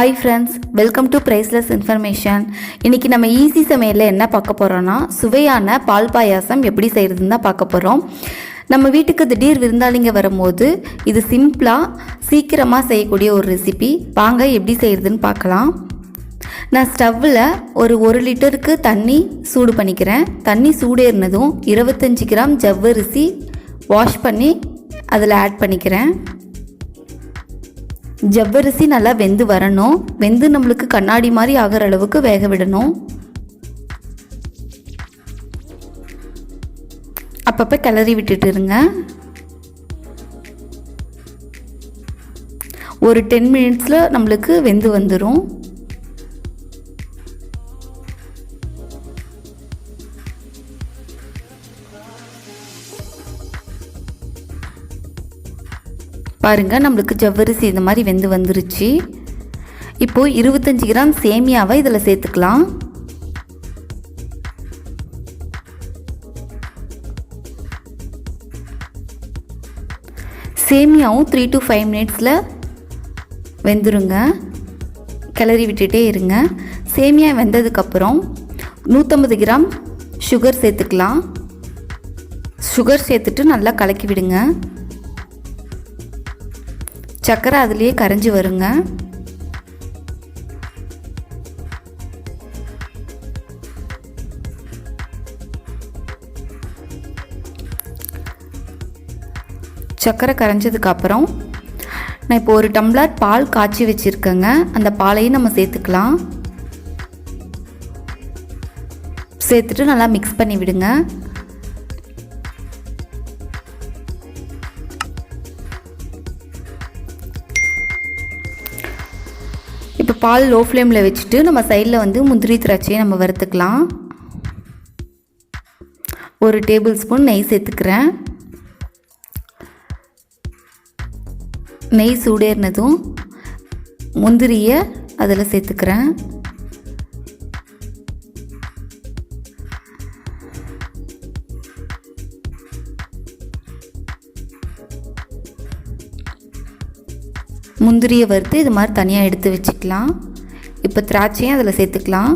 Hi friends, welcome to priceless information. இன்றைக்கி நம்ம easy சமையலில் என்ன பார்க்க போகிறோன்னா, சுவையான பால் பாயாசம் எப்படி செய்கிறதுன்னு தான் பார்க்க போகிறோம். நம்ம வீட்டுக்கு திடீர் விருந்தாளிங்க வரும்போது இது சிம்பிளாக சீக்கிரமாக செய்யக்கூடிய ஒரு ரெசிபி. வாங்க எப்படி செய்கிறதுன்னு பார்க்கலாம். நான் ஸ்டவ்வில் ஒரு லிட்டருக்கு தண்ணி சூடு பண்ணிக்கிறேன். தண்ணி சூடேறினதும் 25 கிராம் ஜவ்வரிசி வாஷ் பண்ணி அதில் ஆட் பண்ணிக்கிறேன். ஜவ்வரிசி நல்லா வெந்து வரணும். வெந்து நம்மளுக்கு கண்ணாடி மாதிரி ஆகிற அளவுக்கு வேக விடணும். அப்பப்போ கிளறி விட்டுட்டு இருங்க. ஒரு 10 மினிட்ஸில் நம்மளுக்கு வெந்து வந்துடும். பாருங்கள், நம்மளுக்கு ஜவ்வரிசி இந்த மாதிரி வெந்து வந்துருச்சு. இப்போது 25 கிராம் சேமியாவை இதில் சேர்த்துக்கலாம். சேமியாவும் 3 to 5 மினிட்ஸில் வெந்துருங்க. கிளறி விட்டுட்டே இருங்க. சேமியா வெந்ததுக்கப்புறம் 150 கிராம் சுகர் சேர்த்துக்கலாம். சுகர் சேர்த்துட்டு நல்லா கலக்கி விடுங்க. சர்க்கரை அதுலேயே கரைஞ்சி வருங்க. சர்க்கரை கரைஞ்சதுக்கப்புறம் நான் இப்போ ஒரு டம்ளர் பால் காய்ச்சி வச்சுருக்கேங்க. அந்த பாலையும் நம்ம சேர்த்துக்கலாம். சேர்த்துட்டு நல்லா மிக்ஸ் பண்ணி விடுங்க. இப்போ பால் லோ ஃப்ளேமில் வச்சுட்டு நம்ம சைடில் முந்திரி திராட்சையை நம்ம வறுத்துக்கலாம். 1 டேபிள் ஸ்பூன் நெய் சேர்த்துக்கிறேன். நெய் சூடேறினதும் முந்திரியை அதில் சேர்த்துக்கிறேன். முந்திரியை வறுத்து இது மாதிரி தனியாக எடுத்து வச்சுக்கலாம். இப்போ திராட்சையும் அதில் சேர்த்துக்கலாம்.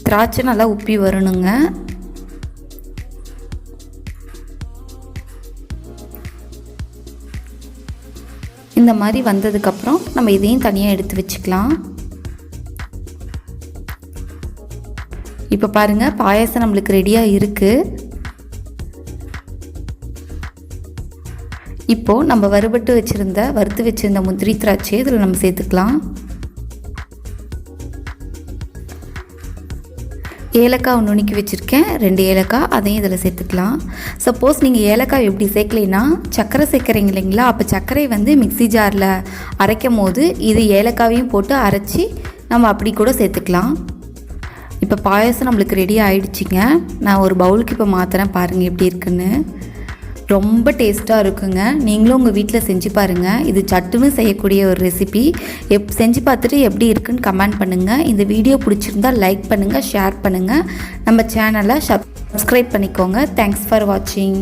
திராட்சை நல்லா உப்பி வரணுங்க. இந்த மாதிரி வந்ததுக்கப்புறம் நம்ம இதையும் தனியாக எடுத்து வச்சுக்கலாம். இப்போ பாருங்கள், பாயாசம் நம்மளுக்கு ரெடியாக இருக்குது. இப்போது நம்ம வறுத்து வச்சுருந்த முந்திரி திராட்சையை இதில் நம்ம சேர்த்துக்கலாம். ஏலக்காய் நுணுக்கி வச்சுருக்கேன், 2 ஏலக்காய், அதையும் இதில் சேர்த்துக்கலாம். சப்போஸ் நீங்கள் ஏலக்காய் எப்படி சேர்க்கலைன்னா சர்க்கரை சேர்க்குறீங்க இல்லைங்களா, அப்போ சர்க்கரை மிக்ஸி ஜாரில் அரைக்கும் போது இது ஏலக்காவையும் போட்டு அரைச்சி நம்ம அப்படி கூட சேர்த்துக்கலாம். இப்போ பாயாசம் நம்மளுக்கு ரெடி ஆகிடுச்சிங்க. நான் ஒரு பவுலுக்கு இப்போ மாற்றுறேன். பாருங்கள் எப்படி இருக்குன்னு. ரொம்ப டேஸ்ட்டாக இருக்குங்க. நீங்களும் உங்கள் வீட்டில் செஞ்சு பாருங்கள். இது சட்டுன்னு செய்யக்கூடிய ஒரு ரெசிபி. செஞ்சு பார்த்துட்டு எப்படி இருக்குன்னு கமெண்ட் பண்ணுங்கள். இந்த வீடியோ பிடிச்சிருந்தால் லைக் பண்ணுங்கள், ஷேர் பண்ணுங்கள். நம்ம சேனலை சப்ஸ்கிரைப் பண்ணிக்கோங்க. தேங்க்ஸ் ஃபார் வாட்சிங்.